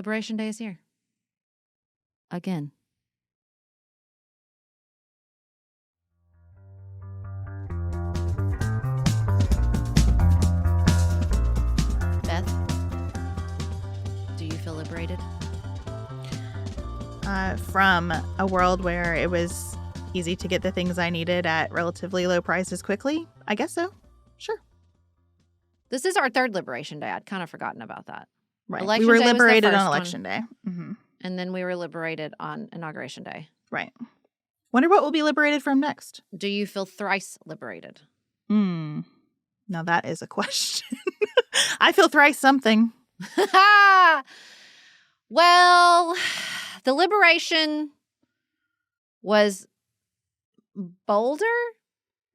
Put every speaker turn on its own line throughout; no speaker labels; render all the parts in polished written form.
Liberation Day is here. Again. Beth, do you feel liberated?
From a world where it was easy to get the things I needed at relatively low prices quickly? I guess so. Sure.
This is our third Liberation Day. I'd kind of forgotten about that.
Right.
Election
we were
Day was the
liberated
first
on
one.
Election Day. Mm-hmm.
And then we were liberated on Inauguration Day.
Right. Wonder what we'll be liberated from next.
Do you feel thrice liberated?
Now that is a question. I feel thrice something.
Well, the liberation was bolder.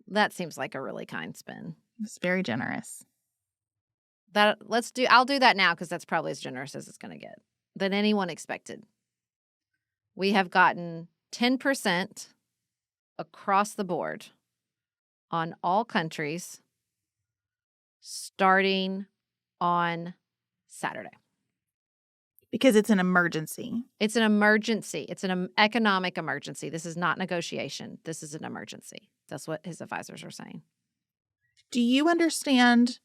That seems like a really kind spin.
It's very generous.
I'll do that now because that's probably as generous as it's going to get than anyone expected. We have gotten 10% across the board on all countries starting on Saturday.
Because it's an emergency.
It's an emergency. It's an economic emergency. This is not negotiation. This is an emergency. That's what his advisors are saying.
Do you understand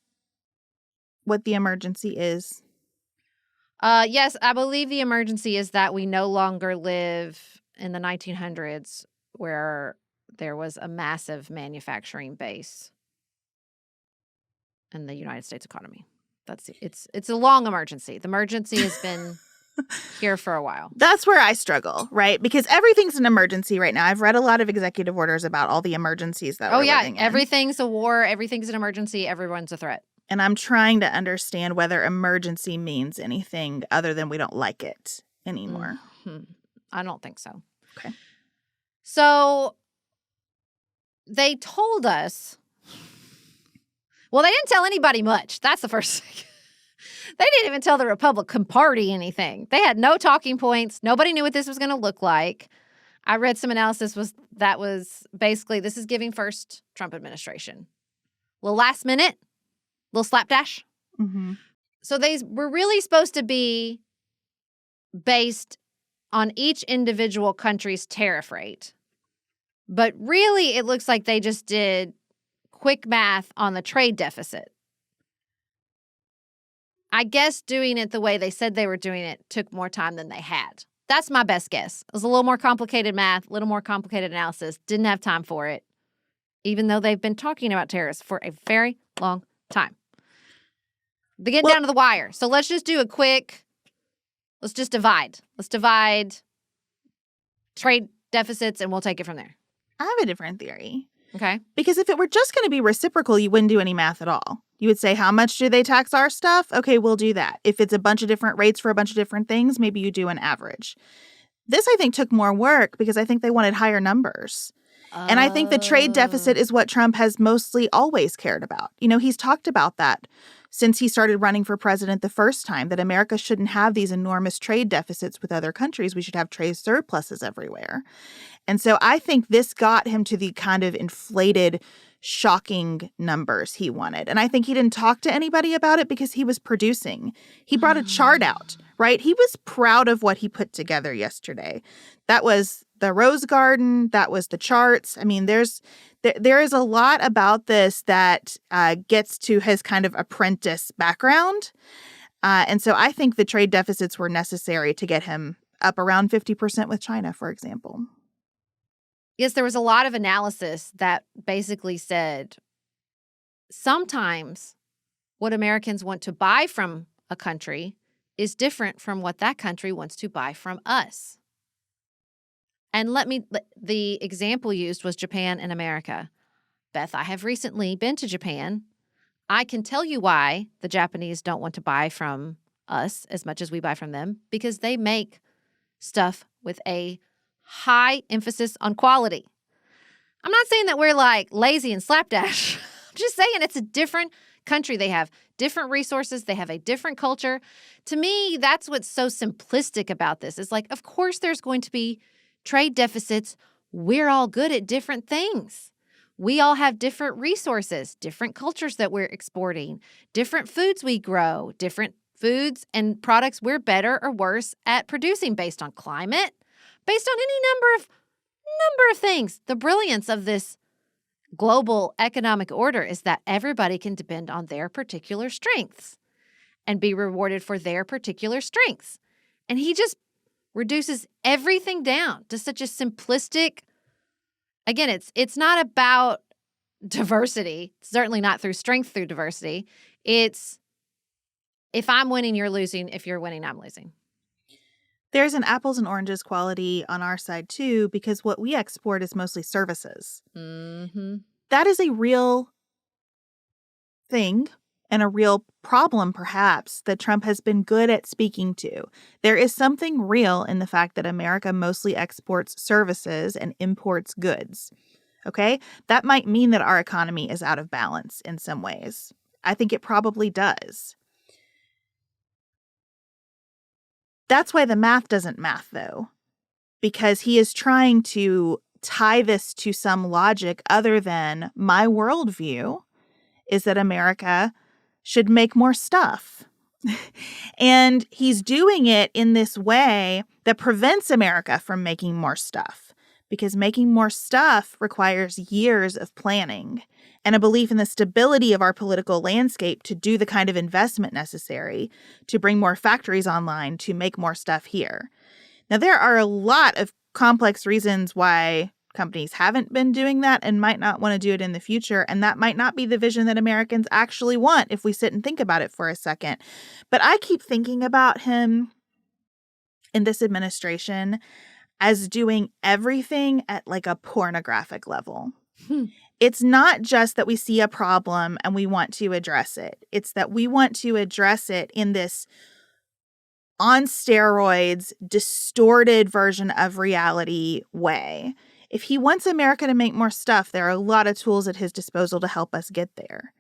what the emergency is?
Yes, I believe the emergency is that we no longer live in the 1900s where there was a massive manufacturing base in the United States economy. It's a long emergency. The emergency has been here for a while.
That's where I struggle, right? Because everything's an emergency right now. I've read a lot of executive orders about all the emergencies that we're living in.
Everything's a war. Everything's an emergency. Everyone's a threat.
And I'm trying to understand whether emergency means anything other than we don't like it anymore.
Mm-hmm. I don't think so.
Okay.
So they told us. Well, they didn't tell anybody much. That's the first thing. They didn't even tell the Republican Party anything. They had no talking points. Nobody knew what this was going to look like. I read some analysis that was basically this is giving first Trump administration. Little last minute, little slapdash.
Mm-hmm.
So they were really supposed to be based on each individual country's tariff rate. But really, it looks like they just did quick math on the trade deficit. I guess doing it the way they said they were doing it took more time than they had. That's my best guess. It was a little more complicated math, a little more complicated analysis. Didn't have time for it, even though they've been talking about tariffs for a very long time. They're getting down to the wire. So let's just do let's just divide. Let's divide trade deficits and we'll take it from there.
I have a different theory.
Okay.
Because if it were just going to be reciprocal, you wouldn't do any math at all. You would say, how much do they tax our stuff? Okay, we'll do that. If it's a bunch of different rates for a bunch of different things, maybe you do an average. This, I think, took more work because I think they wanted higher numbers. And I think the trade deficit is what Trump has mostly always cared about. You know, he's talked about that since he started running for president the first time, that America shouldn't have these enormous trade deficits with other countries. We should have trade surpluses everywhere. And so I think this got him to the kind of inflated, shocking numbers he wanted. And I think he didn't talk to anybody about it because he was producing. He brought a chart out, right? He was proud of what he put together yesterday. That was the Rose Garden. That was the charts. I mean, there is a lot about this that gets to his kind of apprentice background. And so I think the trade deficits were necessary to get him up around 50% with China, for example.
Yes, there was a lot of analysis that basically said sometimes what Americans want to buy from a country is different from what that country wants to buy from us. And the example used was Japan and America. Beth, I have recently been to Japan. I can tell you why the Japanese don't want to buy from us as much as we buy from them, because they make stuff with a high emphasis on quality. I'm not saying that we're like lazy and slapdash. I'm just saying it's a different country. They have different resources. They have a different culture. To me, that's what's so simplistic about this. It's like, of course, there's going to be trade deficits. We're all good at different things. We all have different resources, different cultures that we're exporting, different foods we grow, different foods and products we're better or worse at producing based on climate, based on any number of things. The brilliance of this global economic order is that everybody can depend on their particular strengths and be rewarded for their particular strengths. And he just reduces everything down to such a simplistic. Again, it's not about diversity, certainly not through strength through diversity. It's if I'm winning, you're losing. If you're winning, I'm losing.
There's an apples and oranges quality on our side, too, because what we export is mostly services.
Mm-hmm.
That is a real thing and a real problem, perhaps, that Trump has been good at speaking to. There is something real in the fact that America mostly exports services and imports goods. Okay? That might mean that our economy is out of balance in some ways. I think it probably does. That's why the math doesn't math, though, because he is trying to tie this to some logic other than my worldview is that America should make more stuff. And he's doing it in this way that prevents America from making more stuff, because making more stuff requires years of planning and a belief in the stability of our political landscape to do the kind of investment necessary to bring more factories online to make more stuff here. Now, there are a lot of complex reasons why companies haven't been doing that and might not want to do it in the future, and that might not be the vision that Americans actually want if we sit and think about it for a second. But I keep thinking about him in this administration as doing everything at like a pornographic level. It's not just that we see a problem and we want to address it. It's that we want to address it in this on steroids, distorted version of reality way. If he wants America to make more stuff, there are a lot of tools at his disposal to help us get there.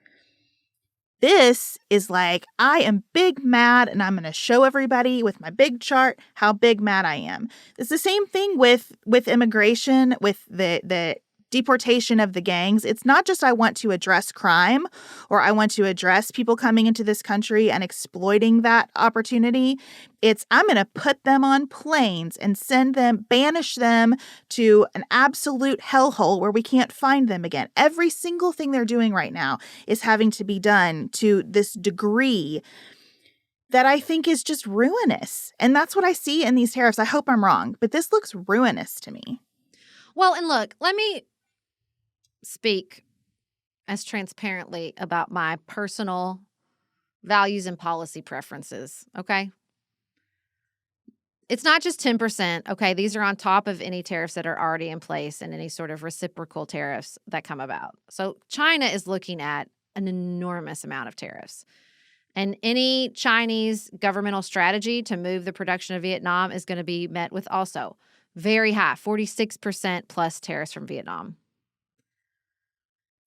This is like, I am big mad and I'm going to show everybody with my big chart how big mad I am. It's the same thing with immigration, with the deportation of the gangs. It's not just I want to address crime or I want to address people coming into this country and exploiting that opportunity. It's I'm going to put them on planes and banish them to an absolute hellhole where we can't find them again. Every single thing they're doing right now is having to be done to this degree that I think is just ruinous. And that's what I see in these tariffs. I hope I'm wrong, but this looks ruinous to me.
Well, and look, let me speak as transparently about my personal values and policy preferences, okay? It's not just 10%, okay? These are on top of any tariffs that are already in place and any sort of reciprocal tariffs that come about. So China is looking at an enormous amount of tariffs. And any Chinese governmental strategy to move the production of Vietnam is going to be met with also very high, 46% plus tariffs from Vietnam.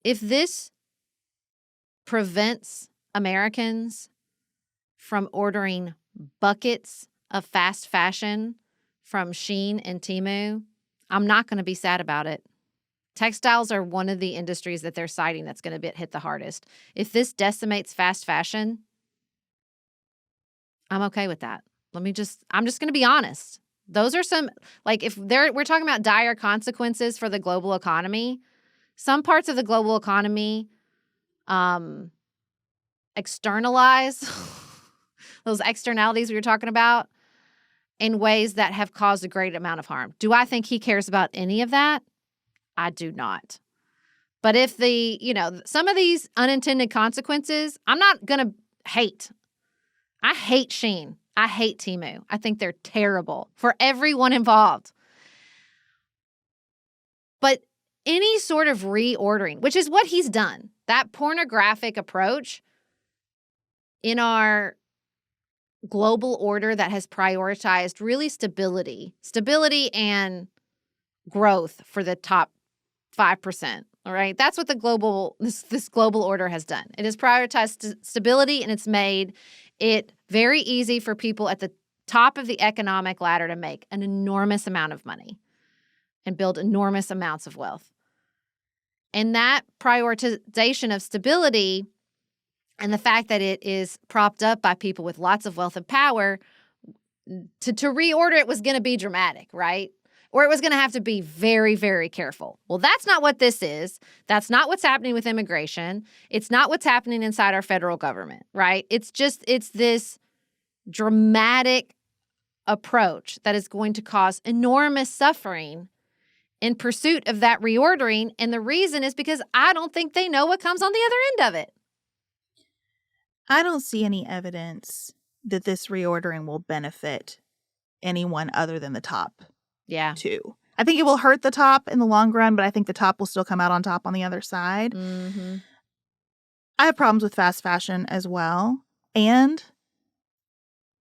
If this prevents Americans from ordering buckets of fast fashion from Shein and Temu, I'm not going to be sad about it. Textiles are one of the industries that they're citing that's going to hit the hardest. If this decimates fast fashion, I'm okay with that. I'm just going to be honest. Those are some, like, if we're talking about dire consequences for the global economy, some parts of the global economy externalize those externalities we were talking about in ways that have caused a great amount of harm. Do I think he cares about any of that? I do not. But if some of these unintended consequences, I'm not going to hate. I hate Shein. I hate Temu. I think they're terrible for everyone involved. But any sort of reordering, which is what he's done, that pornographic approach in our global order that has prioritized really stability and growth for the top 5%. All right. That's what this global order has done. It has prioritized stability, and it's made it very easy for people at the top of the economic ladder to make an enormous amount of money and build enormous amounts of wealth. And that prioritization of stability And the fact that it is propped up by people with lots of wealth and power, to reorder it was going to be dramatic, right? Or it was going to have to be very, very careful. Well, that's not what this is. That's not what's happening with immigration. It's not what's happening inside our federal government, right? It's this dramatic approach that is going to cause enormous suffering in pursuit of that reordering. And the reason is because I don't think they know what comes on the other end of it.
I don't see any evidence that this reordering will benefit anyone other than the top two. I think it will hurt the top in the long run, but I think the top will still come out on top on the other side.
Mm-hmm.
I have problems with fast fashion as well. And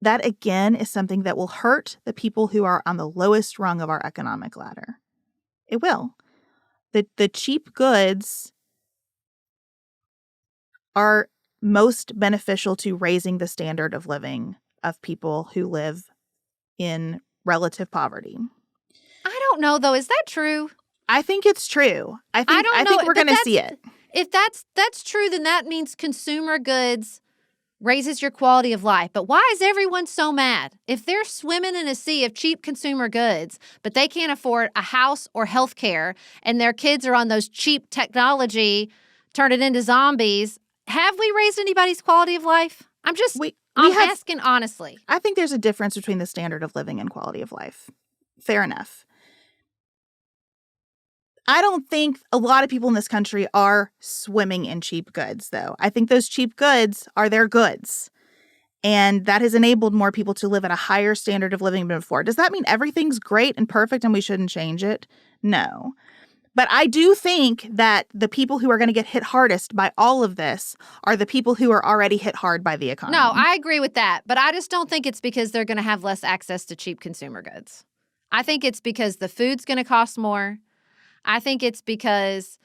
that, again, is something that will hurt the people who are on the lowest rung of our economic ladder. It will. The cheap goods are most beneficial to raising the standard of living of people who live in relative poverty.
I don't know, though. Is that true?
I think it's true. I think we're going to see it.
If that's true, then that means consumer goods raises your quality of life. But why is everyone so mad? If they're swimming in a sea of cheap consumer goods, but they can't afford a house or health care, and their kids are on those cheap technology, turn it into zombies, have we raised anybody's quality of life? I'm asking honestly.
I think there's a difference between the standard of living and quality of life. Fair enough. I don't think a lot of people in this country are swimming in cheap goods, though. I think those cheap goods are their goods. And that has enabled more people to live at a higher standard of living than before. Does that mean everything's great and perfect and we shouldn't change it? No. But I do think that the people who are going to get hit hardest by all of this are the people who are already hit hard by the economy.
No, I agree with that. But I just don't think it's because they're going to have less access to cheap consumer goods. I think it's because the food's going to cost more. I think it's because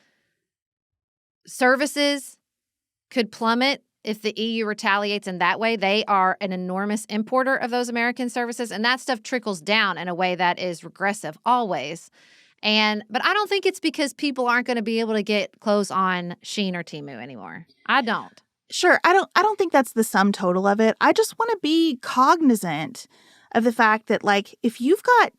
services could plummet if the EU retaliates in that way. They are an enormous importer of those American services, and that stuff trickles down in a way that is regressive always. But I don't think it's because people aren't going to be able to get clothes on Shein or Temu anymore. I don't.
Sure. I don't think that's the sum total of it. I just want to be cognizant of the fact that, like, if you've got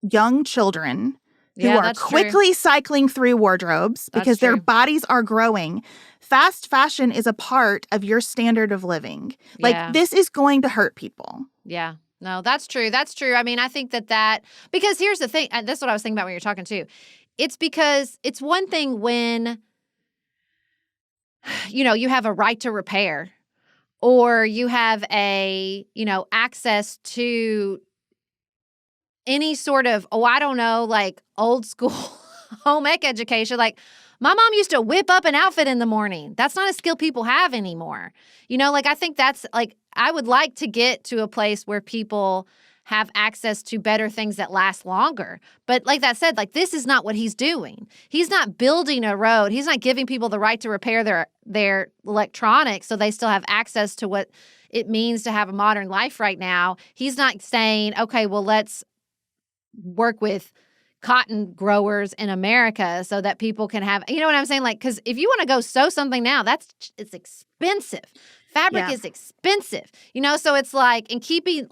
young children who are quickly cycling through wardrobes because their bodies are growing, fast fashion is a part of your standard of living. This is going to hurt people.
Yeah. No, that's true. That's true. I mean, I think that because here's the thing. That's what I was thinking about when you're talking too. It's because it's one thing when, you have a right to repair, or you have access to any sort of, old school home ec education. Like, my mom used to whip up an outfit in the morning. That's not a skill people have anymore. I think that's I would like to get to a place where people have access to better things that last longer. But like that said, this is not what he's doing. He's not building a road. He's not giving people the right to repair their electronics so they still have access to what it means to have a modern life right now. He's not saying, okay, well, let's work with cotton growers in America so that people can have, you know what I'm saying? Because if you want to go sew something now, it's expensive. Fabric is expensive, so it's and keeping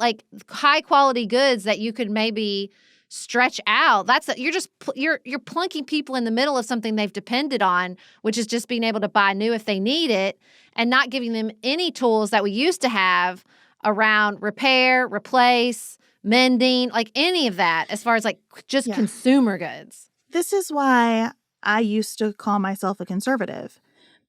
high quality goods that you could maybe stretch out. You're plunking people in the middle of something they've depended on, which is just being able to buy new if they need it, and not giving them any tools that we used to have around repair, replace, mending, any of that, as far as just consumer goods.
This is why I used to call myself a conservative,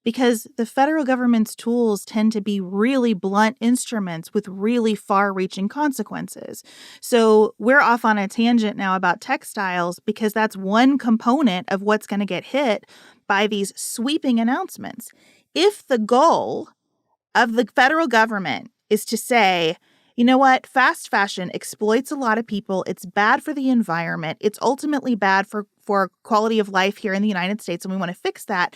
because the federal government's tools tend to be really blunt instruments with really far-reaching consequences. So we're off on a tangent now about textiles because that's one component of what's going to get hit by these sweeping announcements. If the goal of the federal government is to say, you know what, fast fashion exploits a lot of people, it's bad for the environment, it's ultimately bad for quality of life here in the United States, and we want to fix that,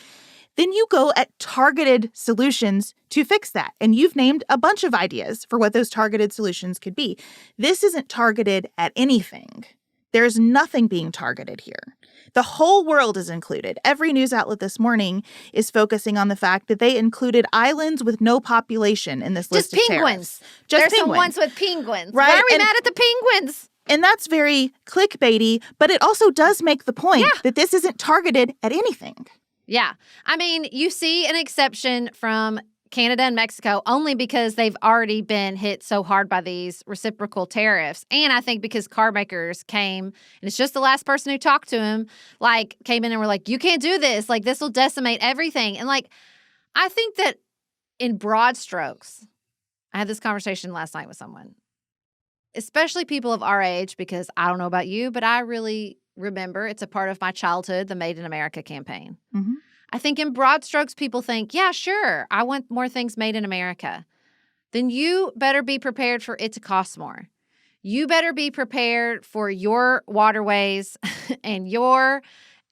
then you go at targeted solutions to fix that. And you've named a bunch of ideas for what those targeted solutions could be. This isn't targeted at anything. There's nothing being targeted here. The whole world is included. Every news outlet this morning is focusing on the fact that they included islands with no population in this list of tariffs.
Penguins.
Just
There's
penguins.
some ones with penguins.
Right?
Why are we mad at the penguins?
And that's very clickbaity, but it also does make the point that this isn't targeted at anything.
Yeah. I mean, you see an exception from Canada and Mexico only because they've already been hit so hard by these reciprocal tariffs. And I think because car makers came, and it's just the last person who talked to him, like, came in and were like, you can't do this. Like, this will decimate everything. And, like, I think that in broad strokes, I had this conversation last night with someone, especially people of our age, because I don't know about you, but I really remember it's a part of my childhood, the Made in America campaign.
Mm-hmm.
I think in broad strokes, people think, yeah, sure, I want more things made in America. Then you better be prepared for it to cost more. You better be prepared for your waterways and your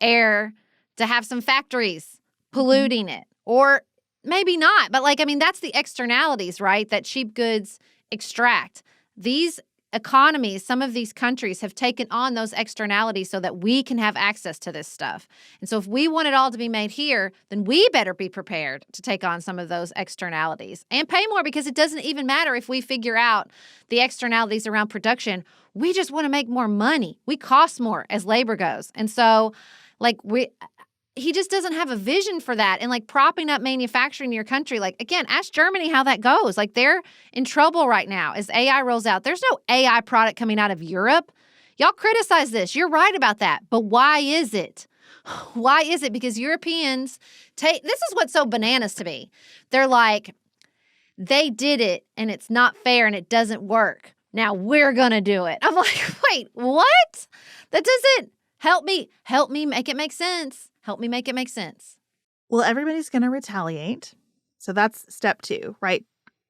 air to have some factories polluting it. Or maybe not. But, like, I mean, that's the externalities, right, that cheap goods extract. These economies, some of these countries have taken on those externalities so that we can have access to this stuff. And so if we want it all to be made here, then we better be prepared to take on some of those externalities and pay more, because it doesn't even matter if we figure out the externalities around production. We just want to make more money. We cost more as labor goes. And so, like, he just doesn't have a vision for that. And, like, propping up manufacturing in your country, like, again, ask Germany how that goes. Like, they're in trouble right now as AI rolls out. There's no AI product coming out of Europe. Y'all criticize this. You're right about that. But why is it? Why is it? Because Europeans this is what's so bananas to me. They're like, they did it and it's not fair and it doesn't work. Now we're going to do it. I'm like, wait, what? That doesn't help me make it make sense. Help me make it make sense.
Well, everybody's going to retaliate. So that's step 2, right?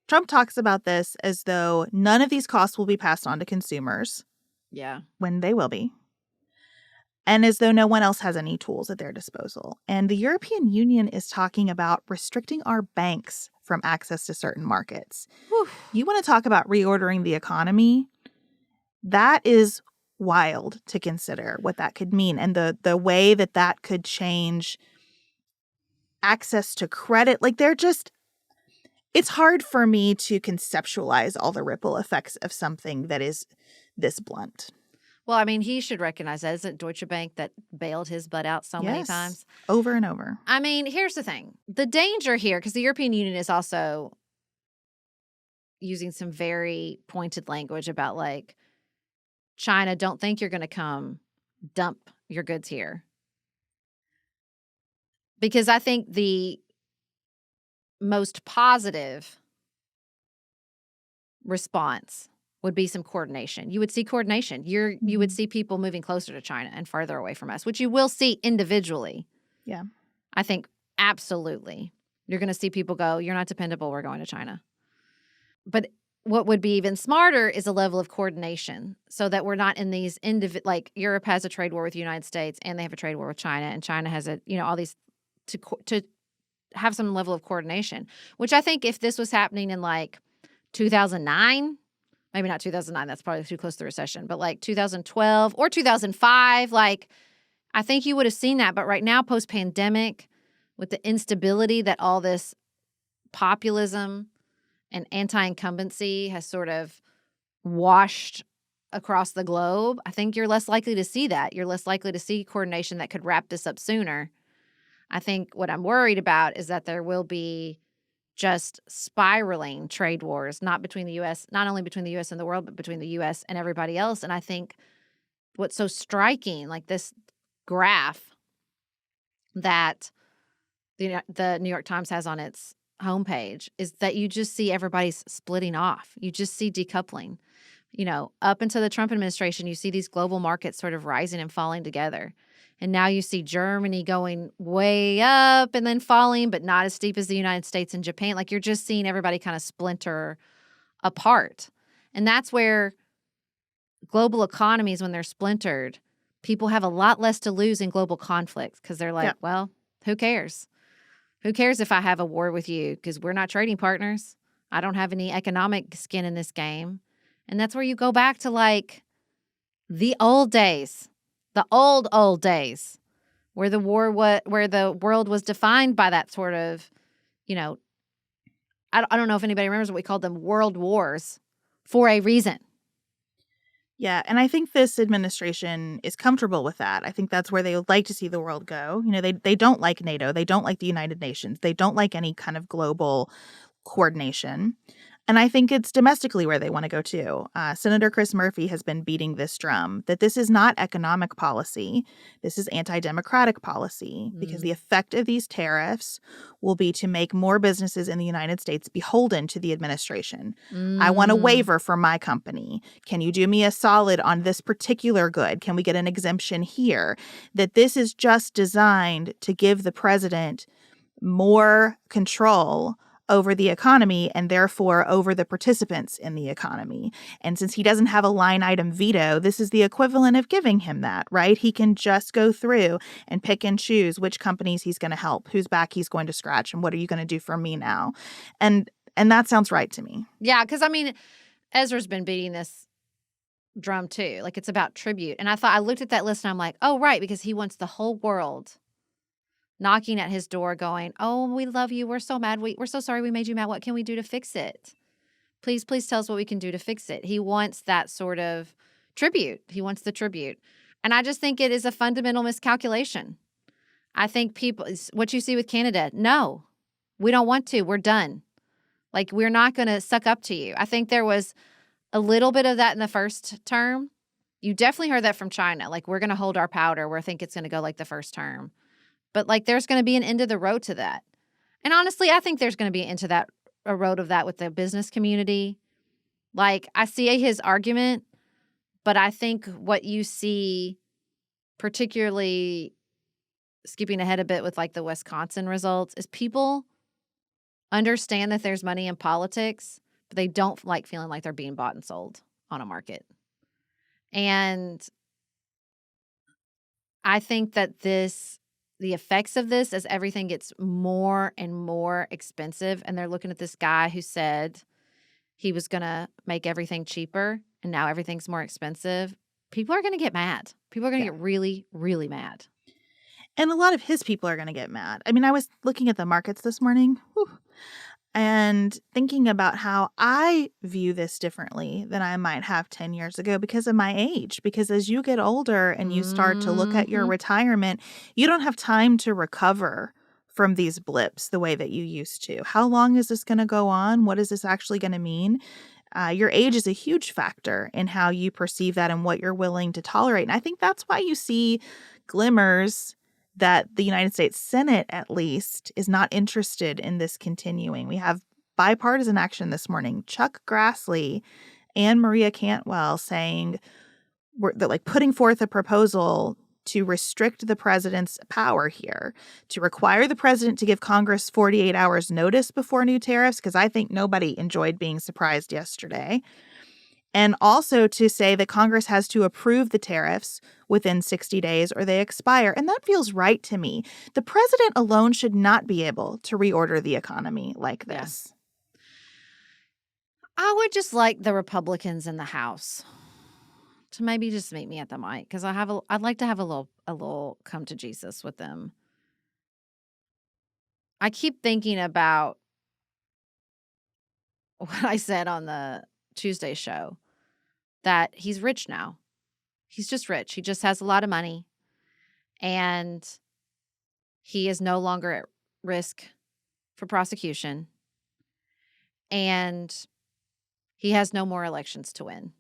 Trump talks about this as though none of these costs will be passed on to consumers.
Yeah.
When they will be. And as though no one else has any tools at their disposal. And the European Union is talking about restricting our banks from access to certain markets.
Whew.
You want to talk about reordering the economy? That is wild to consider what that could mean, and the way that could change access to credit. Like, it's hard for me to conceptualize all the ripple effects of something that is this blunt.
Well, I mean, he should recognize that. Isn't Deutsche Bank that bailed his butt out so many times?
Over and over.
I mean, here's the thing. The danger here, because the European Union is also using some very pointed language about, like, China, don't think you're going to come dump your goods here. Because I think the most positive response would be some coordination. You would see coordination. You would see people moving closer to China and farther away from us, which you will see individually.
Yeah.
I think absolutely. You're going to see people go, you're not dependable, we're going to China. But what would be even smarter is a level of coordination so that we're not in these like Europe has a trade war with the United States and they have a trade war with China, and China has all these to have some level of coordination, which I think if this was happening in like 2009, maybe not 2009, that's probably too close to the recession, but like 2012 or 2005, like I think you would have seen that. But right now, post-pandemic, with the instability that all this populism and anti-incumbency has sort of washed across the globe, I think you're less likely to see that. You're less likely to see coordination that could wrap this up sooner. I think what I'm worried about is that there will be just spiraling trade wars, not only between the U.S. and the world, but between the U.S. and everybody else. And I think what's so striking, like this graph that the New York Times has on its homepage, is that you just see everybody's splitting off. You just see decoupling. Up until the Trump administration, you see these global markets sort of rising and falling together. And now you see Germany going way up and then falling, but not as steep as the United States and Japan. Like, you're just seeing everybody kind of splinter apart. And that's where global economies, when they're splintered, people have a lot less to lose in global conflicts because they're like, well, who cares? Who cares if I have a war with you? Because we're not trading partners. I don't have any economic skin in this game. And that's where you go back to, like, The old days, the old days, where the world was defined by that sort of, you know, I don't know if anybody remembers what we called them, world wars, for a reason.
Yeah, and I think this administration is comfortable with that. I think that's where they would like to see the world go. They don't like NATO. They don't like the United Nations. They don't like any kind of global coordination. And I think it's domestically where they want to go too. Senator Chris Murphy has been beating this drum that this is not economic policy. This is anti-democratic policy because the effect of these tariffs will be to make more businesses in the United States beholden to the administration. I want a waiver for my company. Can you do me a solid on this particular good? Can we get an exemption here? That this is just designed to give the president more control over the economy and therefore over the participants in the economy. And since he doesn't have a line item veto, this is the equivalent of giving him that, right? He can just go through and pick and choose which companies he's going to help, whose back he's going to scratch, and what are you going to do for me now? And that sounds right to me.
Yeah, because I mean, Ezra's been beating this drum too. Like, it's about tribute. And I looked at that list and I'm like, oh, right, because he wants the whole world knocking at his door going, oh, we love you. We're so mad. We're so sorry we made you mad. What can we do to fix it? Please tell us what we can do to fix it. He wants that sort of tribute. He wants the tribute. And I just think it is a fundamental miscalculation. I think what you see with Canada, no, we don't want to. We're done. Like, we're not going to suck up to you. I think there was a little bit of that in the first term. You definitely heard that from China. Like, we're going to hold our powder. We think it's going to go like the first term. But, like, there's going to be an end of the road to that. And honestly, I think there's going to be an end to a road of that with the business community. Like, I see his argument, but I think what you see, particularly skipping ahead a bit with, like, the Wisconsin results, is people understand that there's money in politics, but they don't like feeling like they're being bought and sold on a market. And I think that the effects of this, as everything gets more and more expensive, and they're looking at this guy who said he was going to make everything cheaper, and now everything's more expensive, people are going to get mad. People are going to get really, really mad.
And a lot of his people are going to get mad. I mean, I was looking at the markets this morning and thinking about how I view this differently than I might have 10 years ago because of my age. Because as you get older and you start to look at your retirement, you don't have time to recover from these blips the way that you used to. How long is this going to go on? What is this actually going to mean? Your age is a huge factor in how you perceive that and what you're willing to tolerate. And I think that's why you see glimmers that the United States Senate, at least, is not interested in this continuing. We have bipartisan action this morning. Chuck Grassley and Maria Cantwell saying that, like, putting forth a proposal to restrict the president's power here, to require the president to give Congress 48 hours notice before new tariffs, because I think nobody enjoyed being surprised yesterday. And also to say that Congress has to approve the tariffs within 60 days or they expire. And that feels right to me. The president alone should not be able to reorder the economy like this.
Yeah. I would just like the Republicans in the House to maybe just meet me at the mic, because I'd like to have a little come to Jesus with them. I keep thinking about what I said on the Tuesday show, that he's rich now. He's just rich. He just has a lot of money, and he is no longer at risk for prosecution, and he has no more elections to win.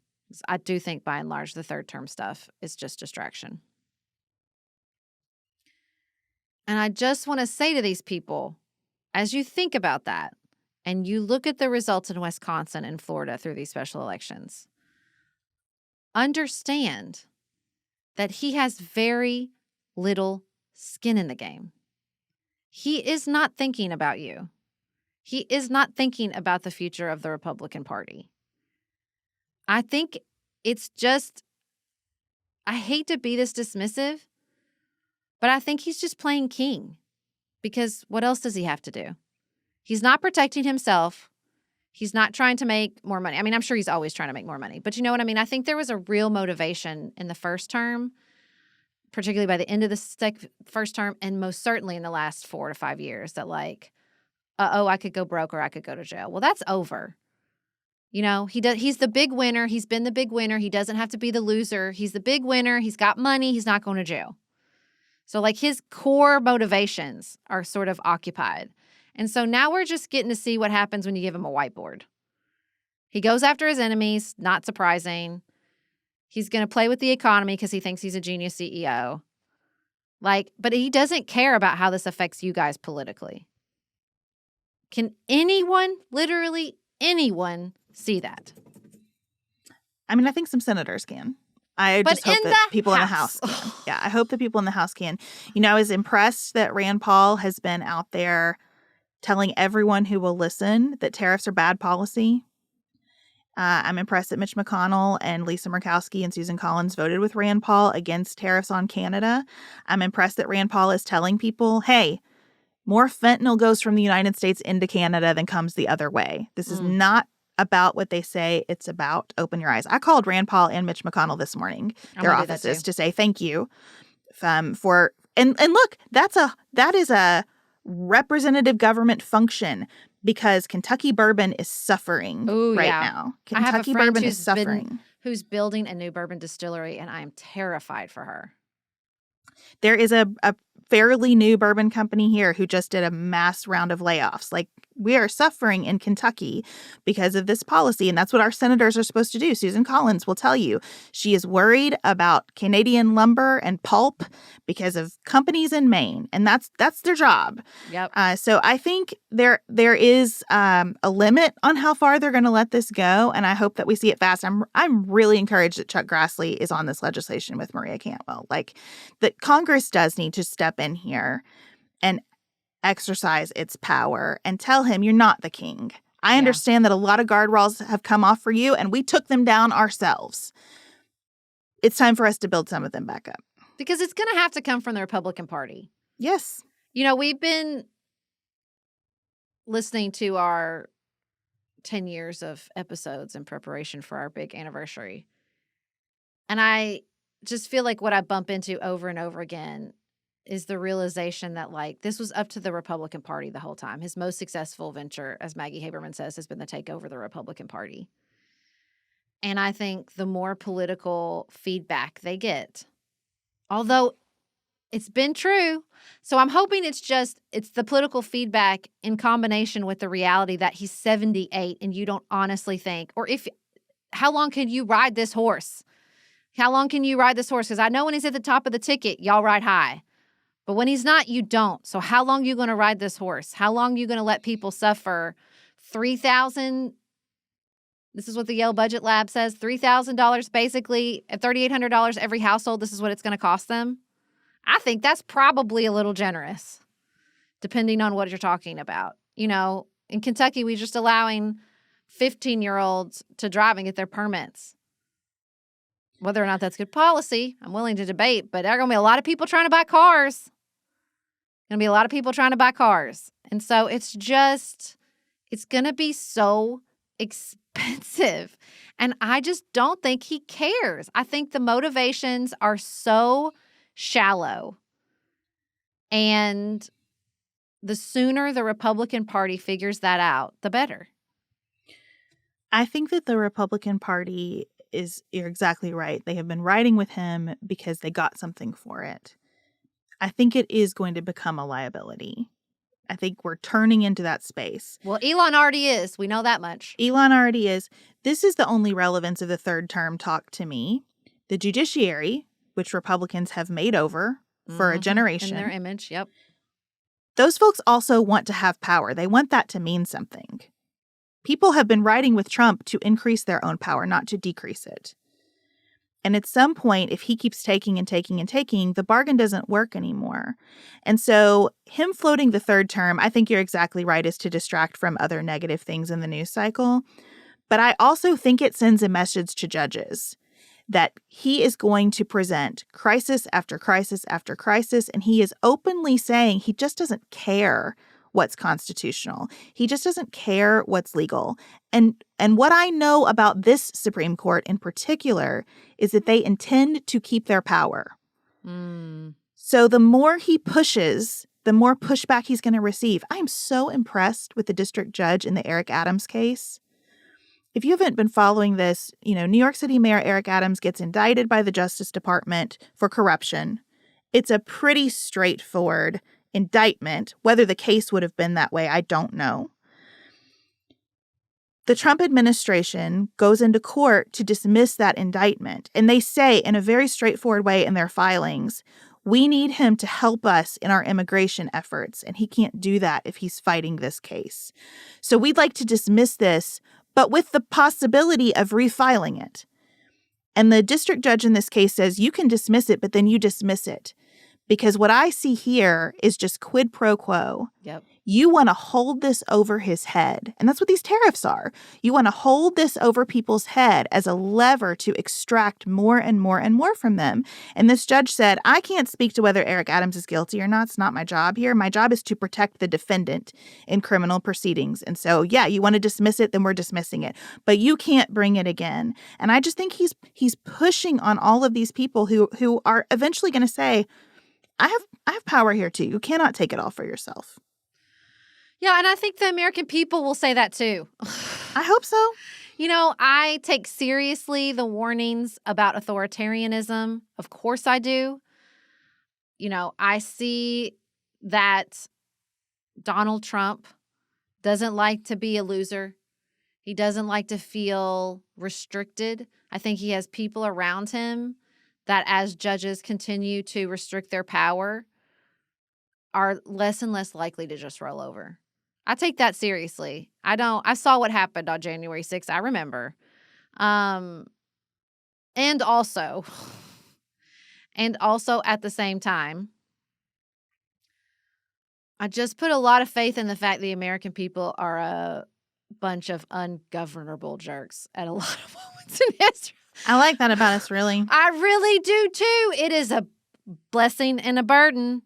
I do think, by and large, the third term stuff is just distraction. And I just want to say to these people, as you think about that, and you look at the results in Wisconsin and Florida through these special elections, understand that he has very little skin in the game. He is not thinking about you. He is not thinking about the future of the Republican Party. I think it's just, I hate to be this dismissive, but I think he's just playing king, because what else does he have to do? He's not protecting himself. He's not trying to make more money. I mean, I'm sure he's always trying to make more money. But you know what I mean? I think there was a real motivation in the first term, particularly by the end of the first term, and most certainly in the last 4 to 5 years, that like, I could go broke or I could go to jail. Well, that's over. You know, he's the big winner. He's been the big winner. He doesn't have to be the loser. He's the big winner. He's got money. He's not going to jail. So like his core motivations are sort of occupied. And so now we're just getting to see what happens when you give him a whiteboard. He goes after his enemies, not surprising. He's going to play with the economy because he thinks he's a genius CEO. But he doesn't care about how this affects you guys politically. Can anyone, literally anyone, see that?
I mean, I think some senators can. I just hope that people in the House can. Yeah, I hope that people in the House can. You know, I was impressed that Rand Paul has been out there telling everyone who will listen that tariffs are bad policy. I'm impressed that Mitch McConnell and Lisa Murkowski and Susan Collins voted with Rand Paul against tariffs on Canada. I'm impressed that Rand Paul is telling people, hey, more fentanyl goes from the United States into Canada than comes the other way. This is not about what they say. It's about open your eyes. I called Rand Paul and Mitch McConnell this morning, their offices, to say thank you for and look, that is a representative government function because Kentucky bourbon is suffering now. Kentucky bourbon is suffering.
Who's building a new bourbon distillery, and I am terrified for her.
There is a fairly new bourbon company here who just did a mass round of layoffs. Like, we are suffering in Kentucky because of this policy, and that's what our senators are supposed to do. Susan Collins will tell you she is worried about Canadian lumber and pulp because of companies in Maine, and that's their job.
Yep.
So I think there is a limit on how far they're going to let this go, and I hope that we see it fast. I'm really encouraged that Chuck Grassley is on this legislation with Maria Cantwell. Like, that Congress does need to step in here and exercise its power and tell him you're not the king. I understand that a lot of guardrails have come off for you and we took them down ourselves. It's time for us to build some of them back up.
Because it's going to have to come from the Republican Party.
Yes.
You know, we've been listening to our 10 years of episodes in preparation for our big anniversary. And I just feel like what I bump into over and over again is the realization that, like, this was up to the Republican Party the whole time. His most successful venture, as Maggie Haberman says, has been to take over the Republican Party. And I think the more political feedback they get, although it's been true, so I'm hoping it's the political feedback in combination with the reality that he's 78 and you don't honestly think, how long can you ride this horse? How long can you ride this horse? Because I know when he's at the top of the ticket, y'all ride high. But when he's not, you don't. So how long are you going to ride this horse? How long are you going to let people suffer? $3,000, this is what the Yale Budget Lab says, $3,000 basically, at $3,800 every household, this is what it's going to cost them. I think that's probably a little generous, depending on what you're talking about. You know, in Kentucky, we're just allowing 15-year-olds to drive and get their permits. Whether or not that's good policy, I'm willing to debate, but there are going to be a lot of people trying to buy cars. Going to be a lot of people trying to buy cars. And so it's going to be so expensive. And I just don't think he cares. I think the motivations are so shallow. And the sooner the Republican Party figures that out, the better.
I think that the Republican Party you're exactly right. They have been riding with him because they got something for it. I think it is going to become a liability. I think we're turning into that space.
Well, Elon already is. We know that much.
Elon already is. This is the only relevance of the third term talk to me. The judiciary, which Republicans have made over for a generation.
In their image, yep.
Those folks also want to have power. They want that to mean something. People have been riding with Trump to increase their own power, not to decrease it. And at some point, if he keeps taking and taking and taking, the bargain doesn't work anymore. And so him floating the third term, I think you're exactly right, is to distract from other negative things in the news cycle. But I also think it sends a message to judges that he is going to present crisis after crisis after crisis. And he is openly saying he just doesn't care what's constitutional. He just doesn't care what's legal. And what I know about this Supreme Court in particular is that they intend to keep their power. So the more he pushes, the more pushback he's going to receive. I am so impressed with the district judge in the Eric Adams case. If you haven't been following this, New York City Mayor Eric Adams gets indicted by the Justice Department for corruption. It's a pretty straightforward indictment. Whether the case would have been that way, I don't know. The Trump administration goes into court to dismiss that indictment. And they say in a very straightforward way in their filings, we need him to help us in our immigration efforts. And he can't do that if he's fighting this case. So we'd like to dismiss this, but with the possibility of refiling it. And the district judge in this case says, you can dismiss it, but then you dismiss it. Because what I see here is just quid pro quo.
Yep.
You want to hold this over his head. And that's what these tariffs are. You want to hold this over people's head as a lever to extract more and more and more from them. And this judge said, I can't speak to whether Eric Adams is guilty or not. It's not my job here. My job is to protect the defendant in criminal proceedings. And so, yeah, you want to dismiss it, then we're dismissing it. But you can't bring it again. And I just think he's pushing on all of these people who are eventually going to say, I have power here too. You cannot take it all for yourself.
Yeah, and I think the American people will say that too.
I hope so.
I take seriously the warnings about authoritarianism. Of course I do. I see that Donald Trump doesn't like to be a loser. He doesn't like to feel restricted. I think he has people around him that as judges continue to restrict their power are less and less likely to just roll over. I take that seriously. I saw what happened on January 6th. I remember. And also at the same time, I just put a lot of faith in the fact the American people are a bunch of ungovernable jerks at a lot of moments in history.
I like that about us, really.
I really do, too. It is a blessing and a burden,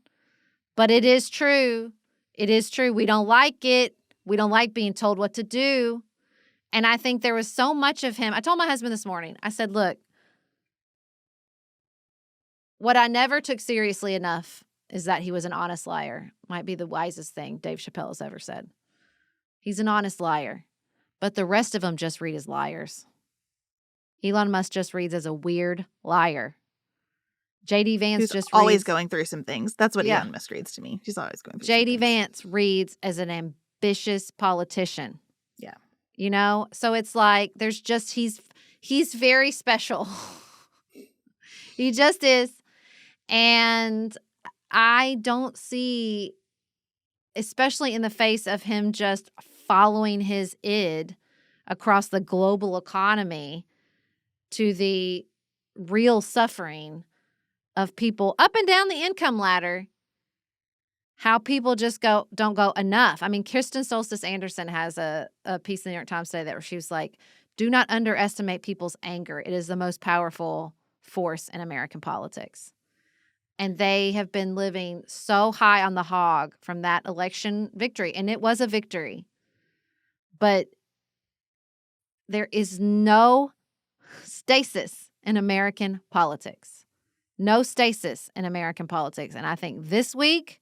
but it is true. It is true. We don't like it. We don't like being told what to do. And I think there was so much of him. I told my husband this morning, I said, look, what I never took seriously enough is that he was an honest liar. Might be the wisest thing Dave Chappelle has ever said. He's an honest liar, but the rest of them just read as liars. Elon Musk just reads as a weird liar. J.D. Vance
Who's
just
always
reads,
going through some things. That's what Elon Musk reads to me. He's always going through
J.D.
some things.
Vance reads as an ambitious politician.
Yeah.
So it's like there's just he's very special. He just is. And I don't see, especially in the face of him just following his id across the global economy to the real suffering of people up and down the income ladder, how people just don't go enough. I mean, Kirsten Solstice Anderson has a piece in the New York Times today that she was like, do not underestimate people's anger. It is the most powerful force in American politics. And they have been living so high on the hog from that election victory. And it was a victory. But there is no stasis in American politics. No stasis in American politics. And I think this week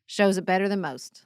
shows it better than most.